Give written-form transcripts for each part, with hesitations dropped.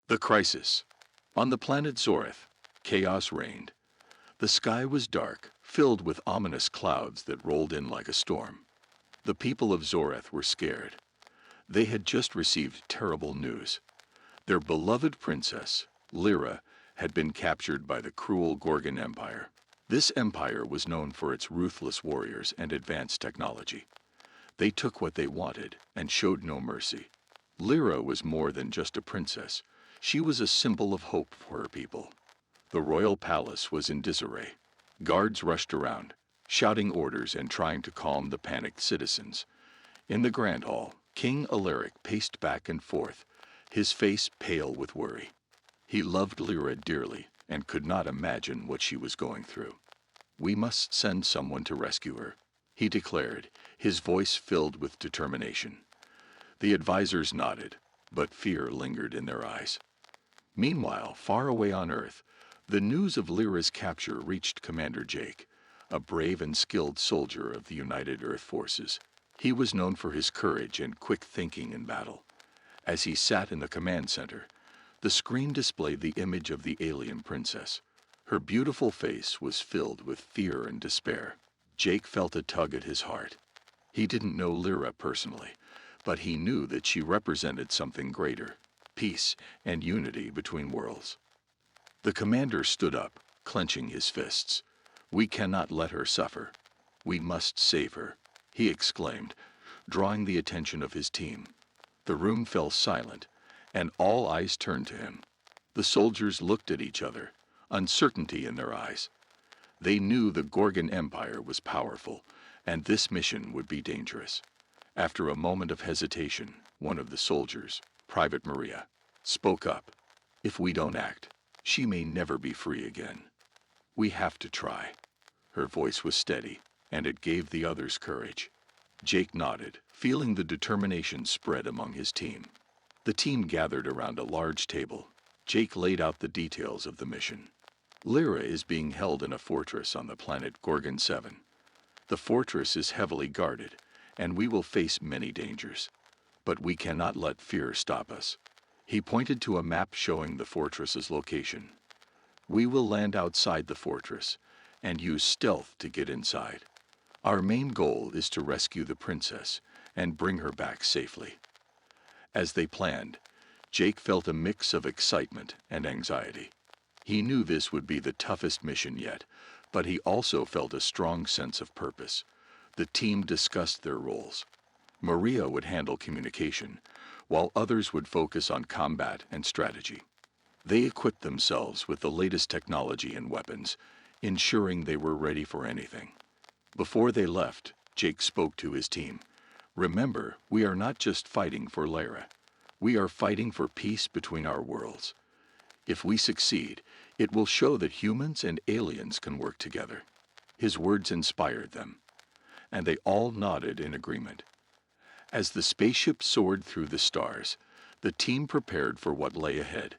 The crisis. On the planet Zoreth, chaos reigned. The sky was dark, filled with ominous clouds that rolled in like a storm. The people of Zoreth were scared. They had just received terrible news. Their beloved princess, Lyra, had been captured by the cruel Gorgon Empire. This empire was known for its ruthless warriors and advanced technology. They took what they wanted and showed no mercy. Lyra was more than just a princess. She was a symbol of hope for her people. The royal palace was in disarray. Guards rushed around, shouting orders and trying to calm the panicked citizens. In the grand hall, King Alaric paced back and forth, his face pale with worry. He loved Lyra dearly and could not imagine what she was going through. "We must send someone to rescue her," he declared, his voice filled with determination. The advisors nodded, but fear lingered in their eyes. Meanwhile, far away on Earth, the news of Lyra's capture reached Commander Jake, a brave and skilled soldier of the United Earth Forces. He was known for his courage and quick thinking in battle. As he sat in the command center, the screen displayed the image of the alien princess. Her beautiful face was filled with fear and despair. Jake felt a tug at his heart. He didn't know Lyra personally, but he knew that she represented something greater: peace and unity between worlds. The commander stood up, clenching his fists. "We cannot let her suffer. We must save her," he exclaimed, drawing the attention of his team. The room fell silent, and all eyes turned to him. The soldiers looked at each other, uncertainty in their eyes. They knew the Gorgon Empire was powerful, and this mission would be dangerous. After a moment of hesitation, one of the soldiers, Private Maria, spoke up. "If we don't act, she may never be free again. We have to try." Her voice was steady, and it gave the others courage. Jake nodded, feeling the determination spread among his team. The team gathered around a large table. Jake laid out the details of the mission. Lyra is being held in a fortress on the planet Gorgon 7. The fortress is heavily guarded, and we will face many dangers. But we cannot let fear stop us. He pointed to a map showing the fortress's location. "We will land outside the fortress and use stealth to get inside. Our main goal is to rescue the princess and bring her back safely." As they planned, Jake felt a mix of excitement and anxiety. He knew this would be the toughest mission yet, but he also felt a strong sense of purpose. The team discussed their roles. Maria would handle communication, while others would focus on combat and strategy. They equipped themselves with the latest technology and weapons, ensuring they were ready for anything. Before they left, Jake spoke to his team. "Remember, we are not just fighting for Lyra. We are fighting for peace between our worlds. If we succeed, it will show that humans and aliens can work together." His words inspired them, and they all nodded in agreement. As the spaceship soared through the stars, the team prepared for what lay ahead.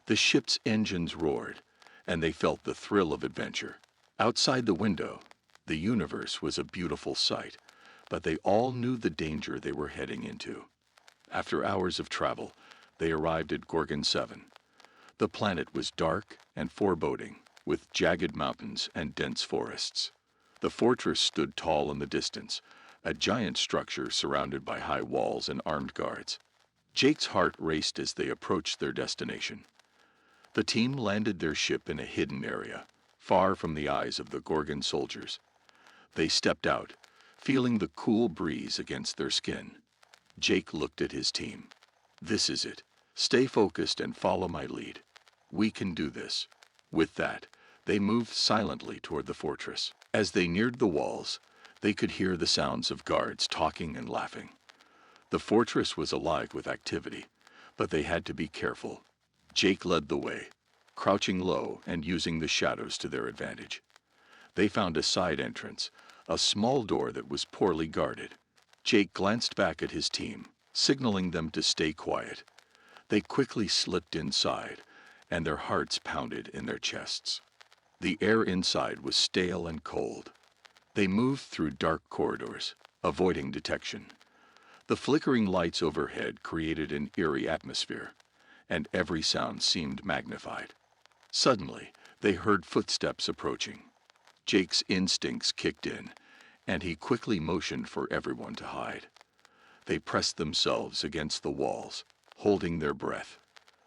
The ship's engines roared, and they felt the thrill of adventure. Outside the window, the universe was a beautiful sight, but they all knew the danger they were heading into. After hours of travel, they arrived at Gorgon 7. The planet was dark and foreboding, with jagged mountains and dense forests. The fortress stood tall in the distance, a giant structure surrounded by high walls and armed guards. Jake's heart raced as they approached their destination. The team landed their ship in a hidden area, far from the eyes of the Gorgon soldiers. They stepped out, feeling the cool breeze against their skin. Jake looked at his team. "This is it. Stay focused and follow my lead. We can do this." With that, they moved silently toward the fortress. As they neared the walls, they could hear the sounds of guards talking and laughing. The fortress was alive with activity, but they had to be careful. Jake led the way, crouching low and using the shadows to their advantage. They found a side entrance, a small door that was poorly guarded. Jake glanced back at his team, signaling them to stay quiet. They quickly slipped inside, and their hearts pounded in their chests. The air inside was stale and cold. They moved through dark corridors, avoiding detection. The flickering lights overhead created an eerie atmosphere, and every sound seemed magnified. Suddenly, they heard footsteps approaching. Jake's instincts kicked in, and he quickly motioned for everyone to hide. They pressed themselves against the walls, holding their breath.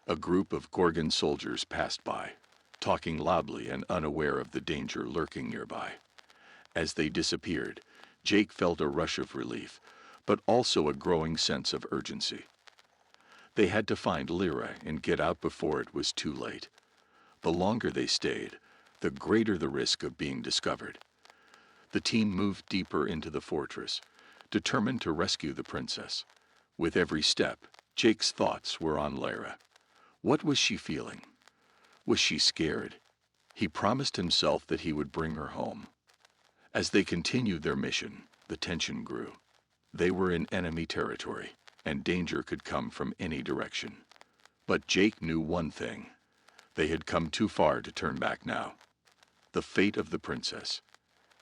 A group of Gorgon soldiers passed by, talking loudly and unaware of the danger lurking nearby. As they disappeared, Jake felt a rush of relief, but also a growing sense of urgency. They had to find Lyra and get out before it was too late. The longer they stayed, the greater the risk of being discovered. The team moved deeper into the fortress, determined to rescue the princess. With every step, Jake's thoughts were on Lyra. What was she feeling? Was she scared? He promised himself that he would bring her home. As they continued their mission, the tension grew. They were in enemy territory, and danger could come from any direction. But Jake knew one thing. They had come too far to turn back now. The fate of the princess,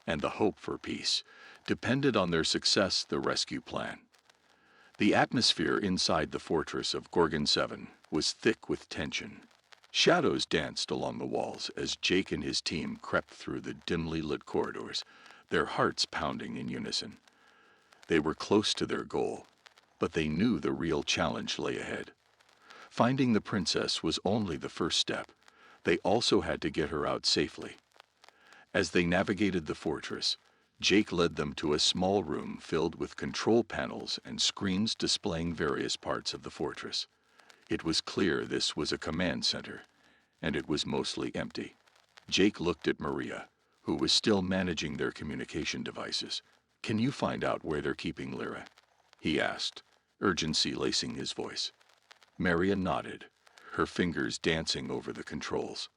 and the hope for peace, depended on their success, the rescue plan. The atmosphere inside the fortress of Gorgon 7 was thick with tension. Shadows danced along the walls as Jake and his team crept through the dimly lit corridors, their hearts pounding in unison. They were close to their goal, but they knew the real challenge lay ahead. Finding the princess was only the first step. They also had to get her out safely. As they navigated the fortress, Jake led them to a small room filled with control panels and screens displaying various parts of the fortress. It was clear this was a command center, and it was mostly empty. Jake looked at Maria, who was still managing their communication devices. "Can you find out where they're keeping Lyra?" he asked, urgency lacing his voice. Maria nodded, her fingers dancing over the controls.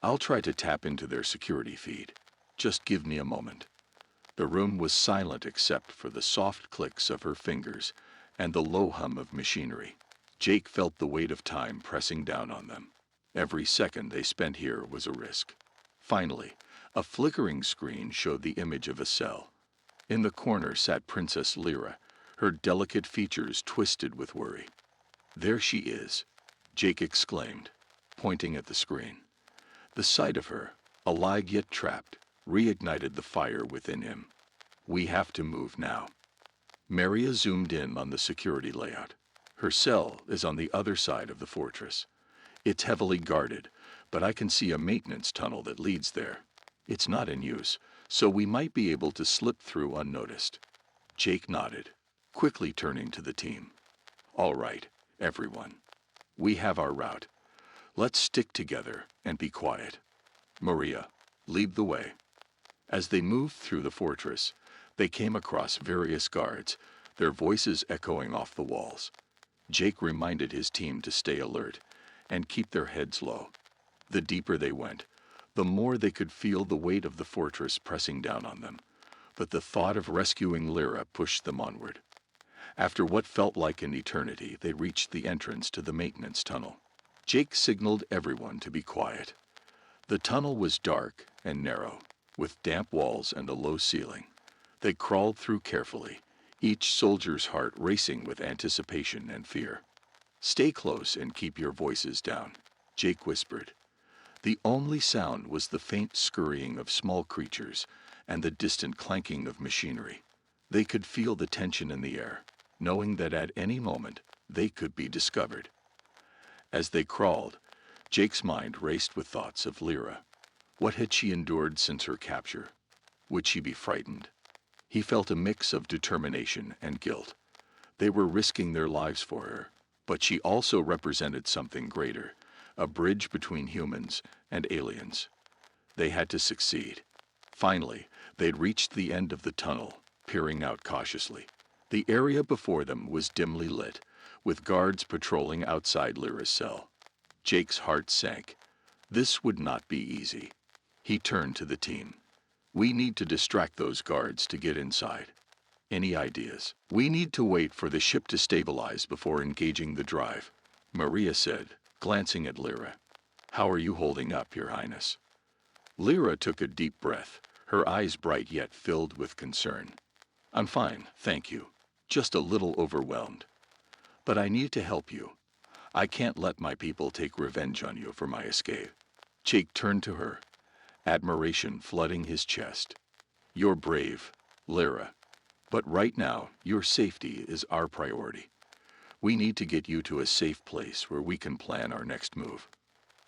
"I'll try to tap into their security feed. Just give me a moment." The room was silent except for the soft clicks of her fingers and the low hum of machinery. Jake felt the weight of time pressing down on them. Every second they spent here was a risk. Finally, a flickering screen showed the image of a cell. In the corner sat Princess Lyra, her delicate features twisted with worry. "There she is," Jake exclaimed, pointing at the screen. The sight of her, alive yet trapped, reignited the fire within him. "We have to move now." Maria zoomed in on the security layout. Her cell is on the other side of the fortress. It's heavily guarded, but I can see a maintenance tunnel that leads there. It's not in use, so we might be able to slip through unnoticed. Jake nodded, quickly turning to the team. "All right, everyone. We have our route. Let's stick together and be quiet. Maria, lead the way." As they moved through the fortress, they came across various guards, their voices echoing off the walls. Jake reminded his team to stay alert and keep their heads low. The deeper they went, the more they could feel the weight of the fortress pressing down on them, but the thought of rescuing Lyra pushed them onward. After what felt like an eternity, they reached the entrance to the maintenance tunnel. Jake signaled everyone to be quiet. The tunnel was dark and narrow, with damp walls and a low ceiling. They crawled through carefully, each soldier's heart racing with anticipation and fear. "Stay close and keep your voices down," Jake whispered. The only sound was the faint scurrying of small creatures and the distant clanking of machinery. They could feel the tension in the air, knowing that at any moment they could be discovered. As they crawled, Jake's mind raced with thoughts of Lyra. What had she endured since her capture? Would she be frightened? He felt a mix of determination and guilt. They were risking their lives for her, but she also represented something greater, a bridge between humans and aliens. They had to succeed. Finally, they'd reached the end of the tunnel, peering out cautiously. The area before them was dimly lit, with guards patrolling outside Lyra's cell. Jake's heart sank. This would not be easy. He turned to the team. "We need to distract those guards to get inside. Any ideas?" "We need to wait for the ship to stabilize before engaging the drive," Maria said, glancing at Lyra. "How are you holding up, Your Highness?" Lyra took a deep breath, her eyes bright yet filled with concern. "I'm fine, thank you. Just a little overwhelmed. But I need to help you. I can't let my people take revenge on you for my escape. Jake turned to her, admiration flooding his chest. You're brave, Lyra. But right now, your safety is our priority. We need to get you to a safe place where we can plan our next move.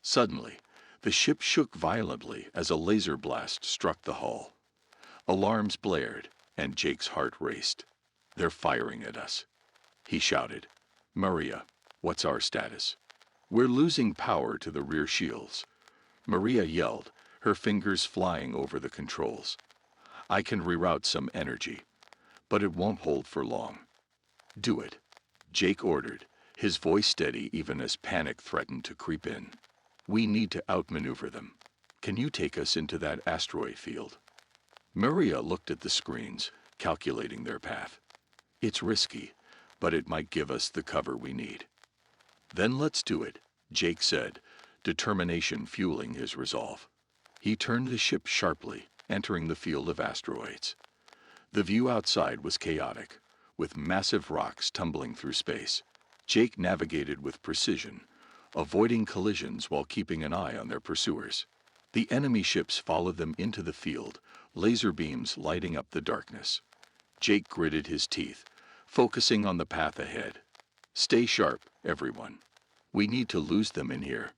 Suddenly, the ship shook violently as a laser blast struck the hull. Alarms blared, and Jake's heart raced. They're firing at us. He shouted, Maria, what's our status? We're losing power to the rear shields. Maria yelled, her fingers flying over the controls. I can reroute some energy, but it won't hold for long. Do it, Jake ordered, his voice steady even as panic threatened to creep in. We need to outmaneuver them. Can you take us into that asteroid field? Maria looked at the screens, calculating their path. It's risky, but it might give us the cover we need. Then let's do it, Jake said, determination fueling his resolve. He turned the ship sharply, entering the field of asteroids. The view outside was chaotic, with massive rocks tumbling through space. Jake navigated with precision, avoiding collisions while keeping an eye on their pursuers. The enemy ships followed them into the field, laser beams lighting up the darkness. Jake gritted his teeth, focusing on the path ahead. Stay sharp, everyone. We need to lose them in here.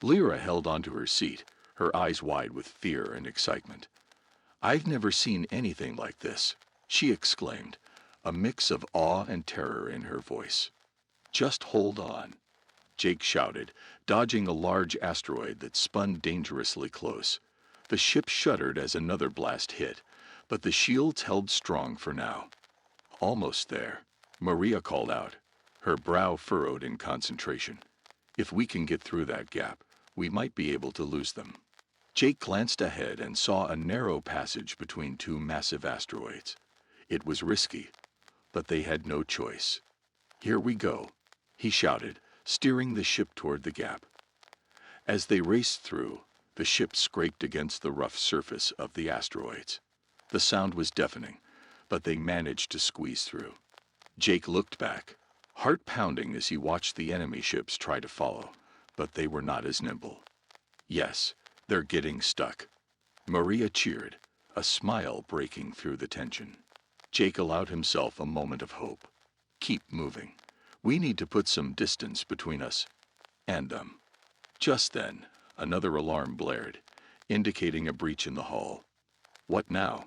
Lyra held onto her seat, her eyes wide with fear and excitement. I've never seen anything like this, she exclaimed, a mix of awe and terror in her voice. Just hold on, Jake shouted, dodging a large asteroid that spun dangerously close. The ship shuddered as another blast hit, but the shields held strong for now. Almost there, Maria called out, her brow furrowed in concentration. If we can get through that gap, we might be able to lose them. Jake glanced ahead and saw a narrow passage between two massive asteroids. It was risky, but they had no choice. Here we go, he shouted, steering the ship toward the gap. As they raced through, the ship scraped against the rough surface of the asteroids. The sound was deafening, but they managed to squeeze through. Jake looked back, heart pounding as he watched the enemy ships try to follow, but they were not as nimble. Yes, they're getting stuck. Maria cheered, a smile breaking through the tension. Jake allowed himself a moment of hope. Keep moving. We need to put some distance between us and them. Just then, another alarm blared, indicating a breach in the hull. What now?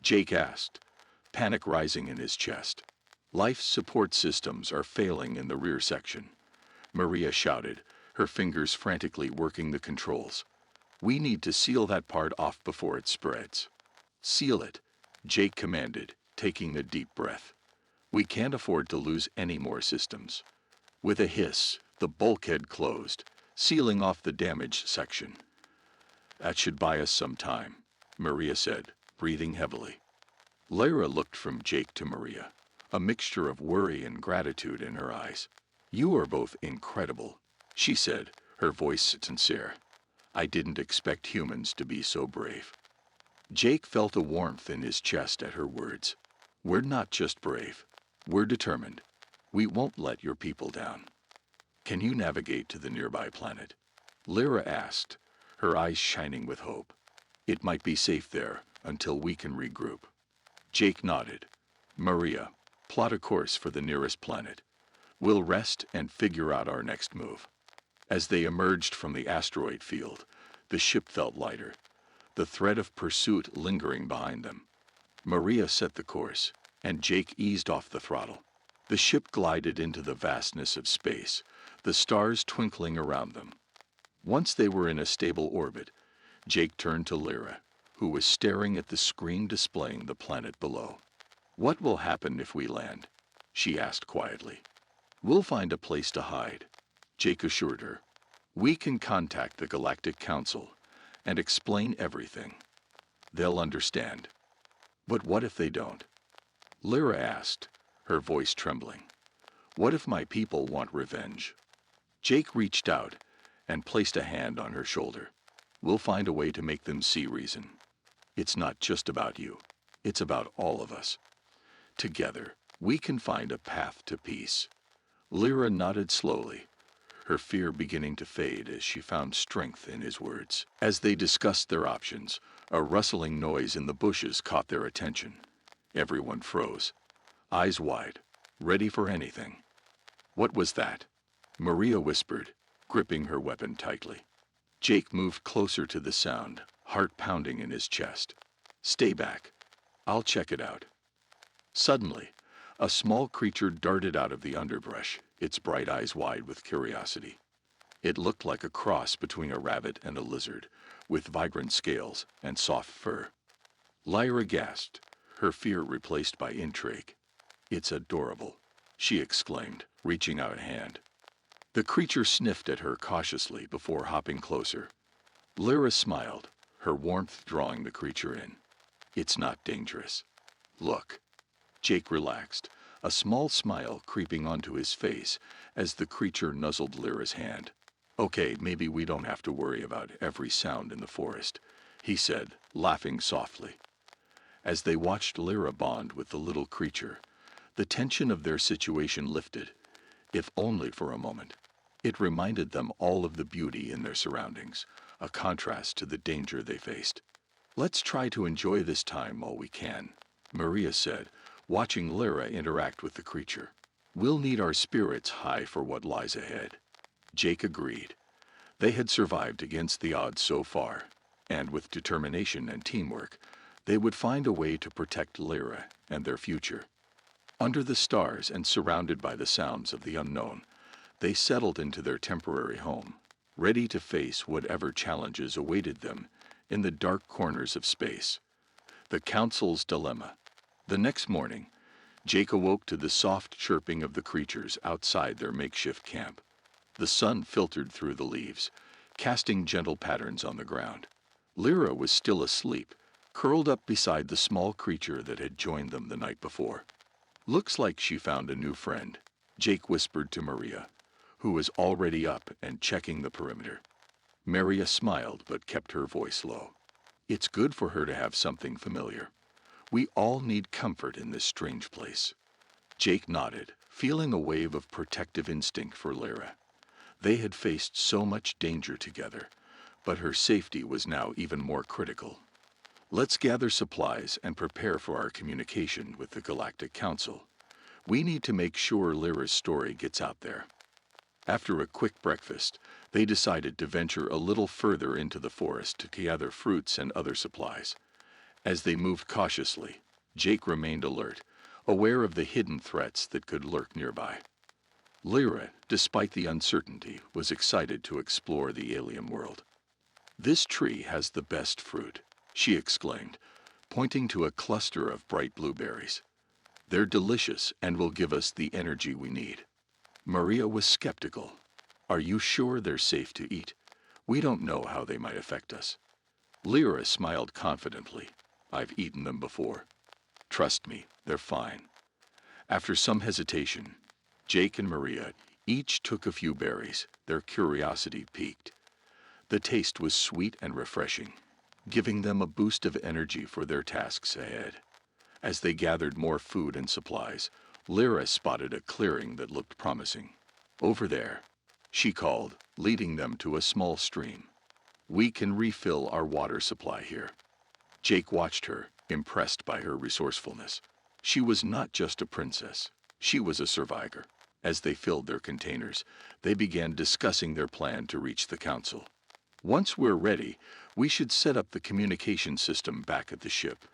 Jake asked, panic rising in his chest. Life support systems are failing in the rear section, Maria shouted, her fingers frantically working the controls. We need to seal that part off before it spreads. Seal it, Jake commanded, taking a deep breath. We can't afford to lose any more systems. With a hiss, the bulkhead closed, sealing off the damaged section. That should buy us some time, Maria said, breathing heavily. Lyra looked from Jake to Maria, a mixture of worry and gratitude in her eyes. You are both incredible, she said, her voice sincere. I didn't expect humans to be so brave. Jake felt a warmth in his chest at her words. We're not just brave. We're determined. We won't let your people down. Can you navigate to the nearby planet? Lyra asked, her eyes shining with hope. It might be safe there until we can regroup. Jake nodded. Maria, plot a course for the nearest planet. We'll rest and figure out our next move. As they emerged from the asteroid field, the ship felt lighter, the threat of pursuit lingering behind them. Maria set the course, and Jake eased off the throttle. The ship glided into the vastness of space, the stars twinkling around them. Once they were in a stable orbit, Jake turned to Lyra, who was staring at the screen displaying the planet below. What will happen if we land? She asked quietly. We'll find a place to hide, Jake assured her. We can contact the Galactic Council and explain everything. They'll understand. But what if they don't? Lyra asked, her voice trembling. What if my people want revenge? Jake reached out and placed a hand on her shoulder. We'll find a way to make them see reason. It's not just about you. It's about all of us. Together, we can find a path to peace. Lyra nodded slowly, her fear beginning to fade as she found strength in his words. As they discussed their options, a rustling noise in the bushes caught their attention. Everyone froze, eyes wide, ready for anything. What was that? Maria whispered, gripping her weapon tightly. Jake moved closer to the sound, heart pounding in his chest. Stay back. I'll check it out. Suddenly, a small creature darted out of the underbrush, its bright eyes wide with curiosity. It looked like a cross between a rabbit and a lizard, with vibrant scales and soft fur. Lyra gasped, her fear replaced by intrigue. It's adorable, she exclaimed, reaching out a hand. The creature sniffed at her cautiously before hopping closer. Lyra smiled, her warmth drawing the creature in. It's not dangerous. Look. Jake relaxed, a small smile creeping onto his face as the creature nuzzled Lyra's hand. Okay, maybe we don't have to worry about every sound in the forest, he said, laughing softly. As they watched Lyra bond with the little creature, the tension of their situation lifted, if only for a moment. It reminded them all of the beauty in their surroundings, a contrast to the danger they faced. Let's try to enjoy this time while we can, Maria said, watching Lyra interact with the creature. We'll need our spirits high for what lies ahead. Jake agreed. They had survived against the odds so far, and with determination and teamwork, they would find a way to protect Lyra and their future. Under the stars and surrounded by the sounds of the unknown, they settled into their temporary home, ready to face whatever challenges awaited them in the dark corners of space. The Council's Dilemma. The next morning, Jake awoke to the soft chirping of the creatures outside their makeshift camp. The sun filtered through the leaves, casting gentle patterns on the ground. Lyra was still asleep, curled up beside the small creature that had joined them the night before. Looks like she found a new friend, Jake whispered to Maria, who was already up and checking the perimeter. Maria smiled but kept her voice low. It's good for her to have something familiar. We all need comfort in this strange place. Jake nodded, feeling a wave of protective instinct for Lyra. They had faced so much danger together, but her safety was now even more critical. Let's gather supplies and prepare for our communication with the Galactic Council. We need to make sure Lyra's story gets out there. After a quick breakfast, they decided to venture a little further into the forest to gather fruits and other supplies. As they moved cautiously, Jake remained alert, aware of the hidden threats that could lurk nearby. Lyra, despite the uncertainty, was excited to explore the alien world. This tree has the best fruit, she exclaimed, pointing to a cluster of bright blueberries. They're delicious and will give us the energy we need. Maria was skeptical. Are you sure they're safe to eat? We don't know how they might affect us. Lyra smiled confidently. I've eaten them before. Trust me, they're fine. After some hesitation, Jake and Maria each took a few berries, their curiosity piqued. The taste was sweet and refreshing, giving them a boost of energy for their tasks ahead. As they gathered more food and supplies, Lyra spotted a clearing that looked promising. Over there, she called, leading them to a small stream. We can refill our water supply here. Jake watched her, impressed by her resourcefulness. She was not just a princess, she was a survivor. As they filled their containers, they began discussing their plan to reach the council. Once we're ready, we should set up the communication system back at the ship,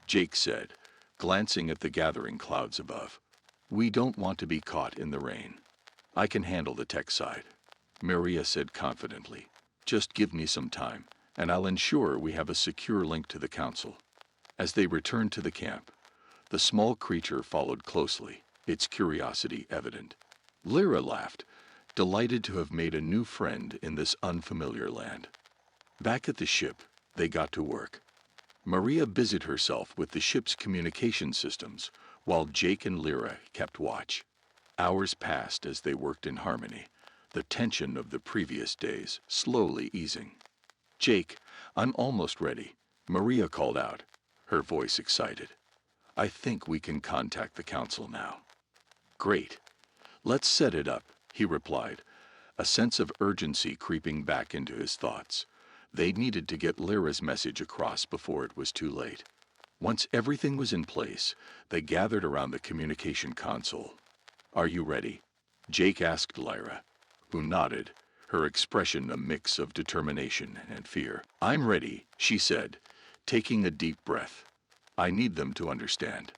Jake said, glancing at the gathering clouds above. We don't want to be caught in the rain. I can handle the tech side, Maria said confidently. Just give me some time, and I'll ensure we have a secure link to the council. As they returned to the camp, the small creature followed closely, its curiosity evident. Lyra laughed, delighted to have made a new friend in this unfamiliar land. Back at the ship, they got to work. Maria busied herself with the ship's communication systems, while Jake and Lyra kept watch. Hours passed as they worked in harmony, the tension of the previous days slowly easing. Jake, I'm almost ready, Maria called out, her voice excited. I think we can contact the council now. Great. Let's set it up, he replied, a sense of urgency creeping back into his thoughts. They needed to get Lyra's message across before it was too late. Once everything was in place, they gathered around the communication console. "Are you ready?" Jake asked Lyra, who nodded, her expression a mix of determination and fear. "I'm ready," she said, taking a deep breath. "I need them to understand."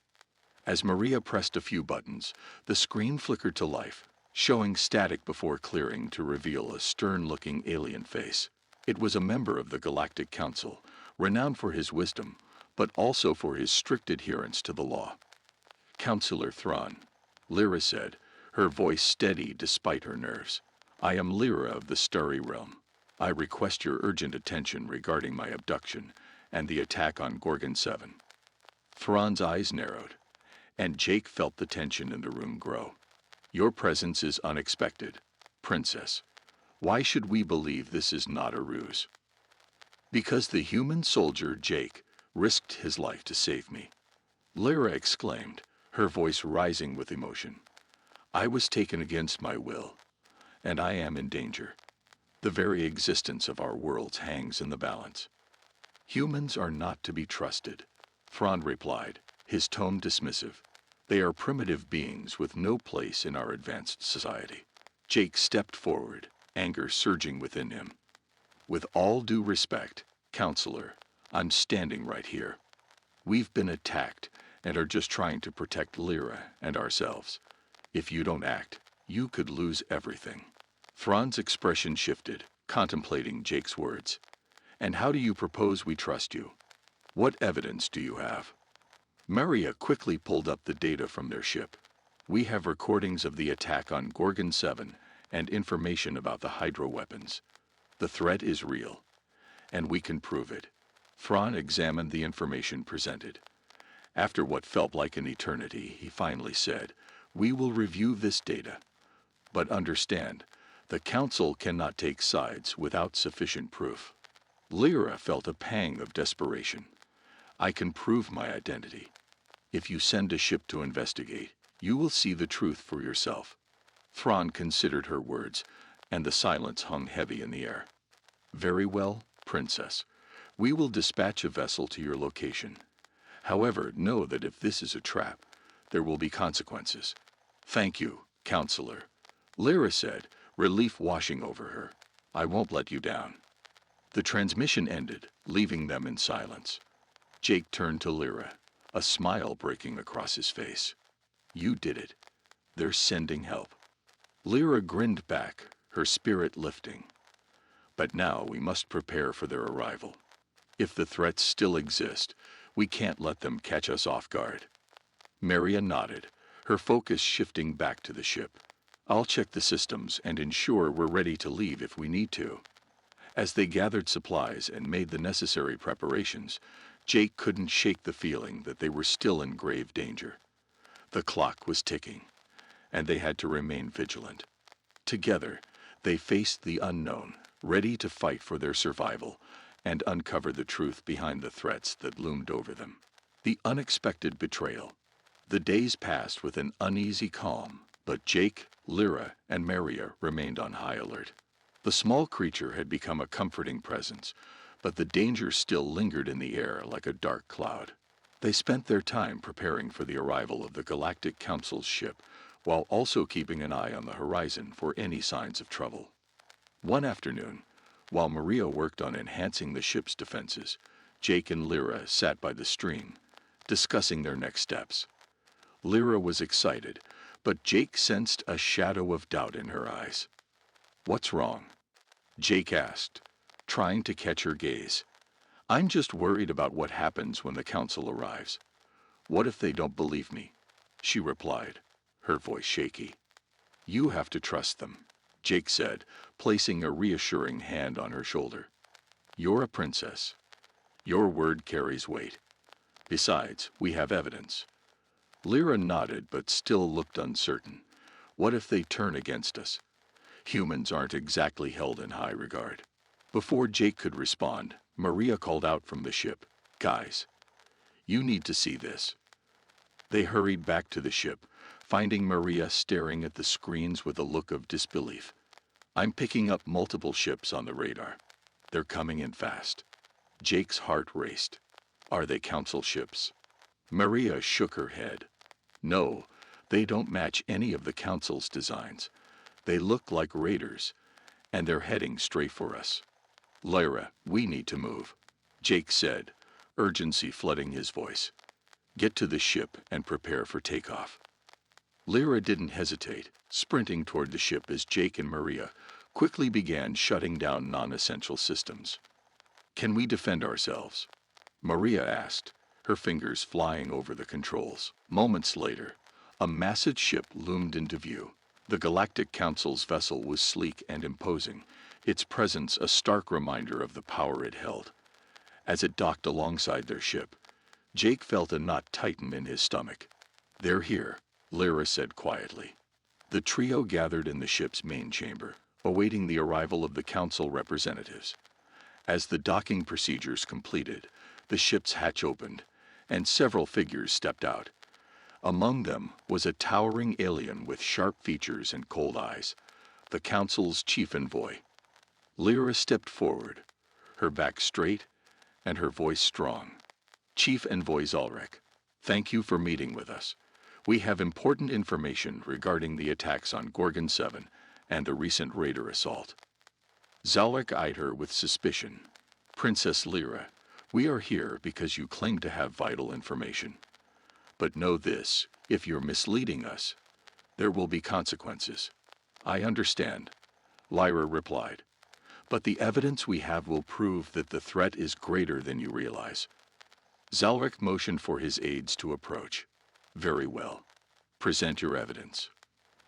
As Maria pressed a few buttons, the screen flickered to life, showing static before clearing to reveal a stern-looking alien face. It was a member of the Galactic Council, renowned for his wisdom, but also for his strict adherence to the law. "Counselor Thrawn," Lyra said, her voice steady despite her nerves. "I am Lyra of the Starry Realm. I request your urgent attention regarding my abduction and the attack on Gorgon 7. Thrawn's eyes narrowed, and Jake felt the tension in the room grow. "Your presence is unexpected, Princess. Why should we believe this is not a ruse?" "Because the human soldier, Jake, risked his life to save me," Lyra exclaimed, her voice rising with emotion. "I was taken against my will, and I am in danger. The very existence of our worlds hangs in the balance." "Humans are not to be trusted," Thrawn replied, his tone dismissive. "They are primitive beings with no place in our advanced society." Jake stepped forward, anger surging within him. "With all due respect, Counselor, I'm standing right here. We've been attacked and are just trying to protect Lyra and ourselves. If you don't act, you could lose everything." Thrawn's expression shifted, contemplating Jake's words. "And how do you propose we trust you? What evidence do you have?" Maria quickly pulled up the data from their ship. "We have recordings of the attack on Gorgon 7 and information about the hydro weapons. The threat is real, and we can prove it." Thrawn examined the information presented. After what felt like an eternity, he finally said, "We will review this data. But understand, the Council cannot take sides without sufficient proof." Lyra felt a pang of desperation. "I can prove my identity. If you send a ship to investigate, you will see the truth for yourself." Thrawn considered her words, and the silence hung heavy in the air. "Very well, Princess. We will dispatch a vessel to your location. However, know that if this is a trap, there will be consequences." "Thank you, Counselor," Lyra said, relief washing over her. "I won't let you down." The transmission ended, leaving them in silence. Jake turned to Lyra, a smile breaking across his face. "You did it. They're sending help." Lyra grinned back, her spirit lifting. "But now we must prepare for their arrival. If the threats still exist, we can't let them catch us off guard." Maria nodded, her focus shifting back to the ship. "I'll check the systems and ensure we're ready to leave if we need to." As they gathered supplies and made the necessary preparations, Jake couldn't shake the feeling that they were still in grave danger. The clock was ticking, and they had to remain vigilant. Together, they faced the unknown, ready to fight for their survival and uncover the truth behind the threats that loomed over them. The unexpected betrayal. The days passed with an uneasy calm, but Jake, Lyra, and Maria remained on high alert. The small creature had become a comforting presence, but the danger still lingered in the air like a dark cloud. They spent their time preparing for the arrival of the Galactic Council's ship, while also keeping an eye on the horizon for any signs of trouble. One afternoon, while Maria worked on enhancing the ship's defenses, Jake and Lyra sat by the stream, discussing their next steps. Lyra was excited, but Jake sensed a shadow of doubt in her eyes. "What's wrong?" Jake asked, trying to catch her gaze. "I'm just worried about what happens when the Council arrives. What if they don't believe me?" she replied, her voice shaky. "You have to trust them," Jake said, placing a reassuring hand on her shoulder. "You're a princess. Your word carries weight. Besides, we have evidence." Lyra nodded but still looked uncertain. What if they turn against us? Humans aren't exactly held in high regard. Before Jake could respond, Maria called out from the ship, "Guys, you need to see this." They hurried back to the ship, finding Maria staring at the screens with a look of disbelief. I'm picking up multiple ships on the radar. They're coming in fast. Jake's heart raced. Are they council ships? Maria shook her head. No, they don't match any of the council's designs. They look like raiders, and they're heading straight for us. Lyra, we need to move, Jake said, urgency flooding his voice. Get to the ship and prepare for takeoff. Lyra didn't hesitate, sprinting toward the ship as Jake and Maria quickly began shutting down non-essential systems. Can we defend ourselves? Maria asked, her fingers flying over the controls. Moments later, a massive ship loomed into view. The Galactic Council's vessel was sleek and imposing, its presence a stark reminder of the power it held. As it docked alongside their ship, Jake felt a knot tighten in his stomach. They're here, Lyra said quietly. The trio gathered in the ship's main chamber, awaiting the arrival of the council representatives. As the docking procedures completed, the ship's hatch opened, and several figures stepped out. Among them was a towering alien with sharp features and cold eyes, the council's chief envoy. Lyra stepped forward, her back straight and her voice strong. Chief Envoy Zalrek, thank you for meeting with us. We have important information regarding the attacks on Gorgon 7 and the recent raider assault. Zalrek eyed her with suspicion. Princess Lyra, we are here because you claim to have vital information. But know this, if you're misleading us, there will be consequences. I understand, Lyra replied. But the evidence we have will prove that the threat is greater than you realize. Zalrek motioned for his aides to approach. Very well. Present your evidence.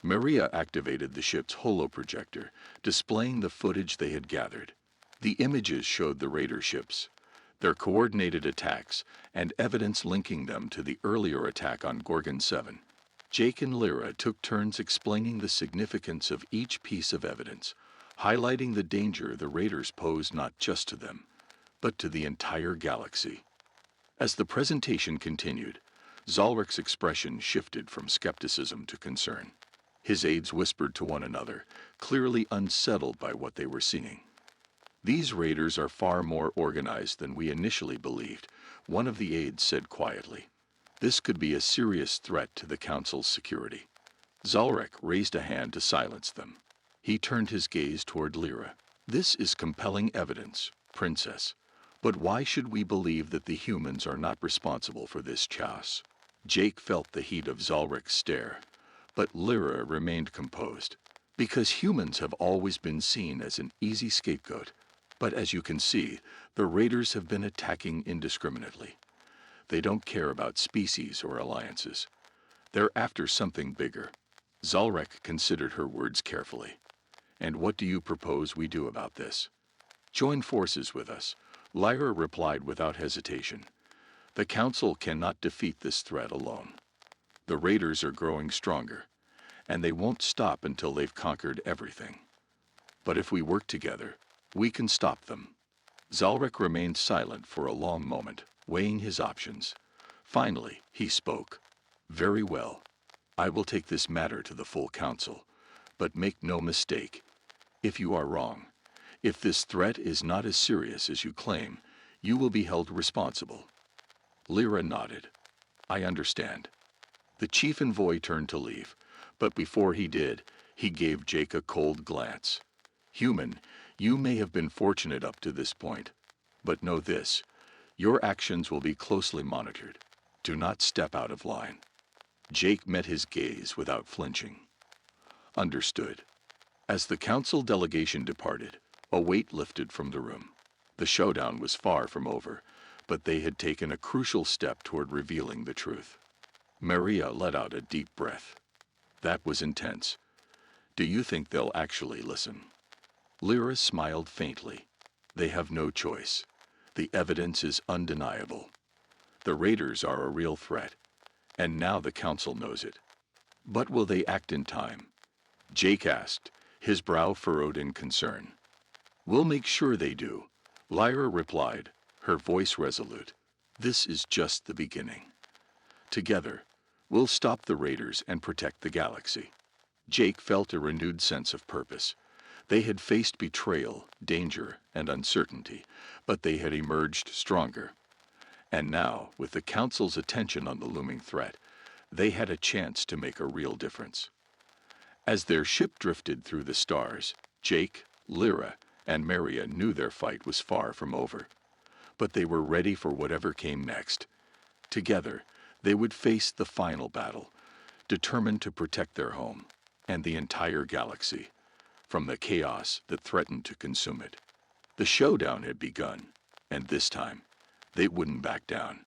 Maria activated the ship's holoprojector, displaying the footage they had gathered. The images showed the raider ships, their coordinated attacks, and evidence linking them to the earlier attack on Gorgon 7. Jake and Lyra took turns explaining the significance of each piece of evidence, highlighting the danger the raiders pose not just to them, but to the entire galaxy. As the presentation continued, Zalrek's expression shifted from skepticism to concern. His aides whispered to one another, clearly unsettled by what they were seeing. These raiders are far more organized than we initially believed, one of the aides said quietly. This could be a serious threat to the Council's security. Zalrek raised a hand to silence them. He turned his gaze toward Lyra. This is compelling evidence, Princess. But why should we believe that the humans are not responsible for this chaos? Jake felt the heat of Zalrek's stare, but Lyra remained composed. Because humans have always been seen as an easy scapegoat. But as you can see, the raiders have been attacking indiscriminately. They don't care about species or alliances. They're after something bigger. Zalrek considered her words carefully. And what do you propose we do about this? Join forces with us, Lyra replied without hesitation. The Council cannot defeat this threat alone. The raiders are growing stronger, and they won't stop until they've conquered everything. But if we work together, we can stop them. Zalrek remained silent for a long moment, weighing his options. Finally, he spoke. Very well. I will take this matter to the full Council, but make no mistake. If you are wrong, if this threat is not as serious as you claim, you will be held responsible. Lyra nodded. I understand. The chief envoy turned to leave, but before he did, he gave Jake a cold glance. Human, you may have been fortunate up to this point, but know this, your actions will be closely monitored. Do not step out of line. Jake met his gaze without flinching. Understood. As the council delegation departed, a weight lifted from the room. The showdown was far from over, but they had taken a crucial step toward revealing the truth. Maria let out a deep breath. That was intense. Do you think they'll actually listen? Lyra smiled faintly. They have no choice. The evidence is undeniable. The raiders are a real threat, and now the council knows it. But will they act in time? Jake asked, his brow furrowed in concern. We'll make sure they do, Lyra replied, her voice resolute. This is just the beginning. Together, we'll stop the raiders and protect the galaxy. Jake felt a renewed sense of purpose. They had faced betrayal, danger, and uncertainty, but they had emerged stronger. And now, with the Council's attention on the looming threat, they had a chance to make a real difference. As their ship drifted through the stars, Jake, Lyra, and Maria knew their fight was far from over. But they were ready for whatever came next. Together, they would face the final battle, determined to protect their home and the entire galaxy from the chaos that threatened to consume it. The showdown had begun, and this time, they wouldn't back down.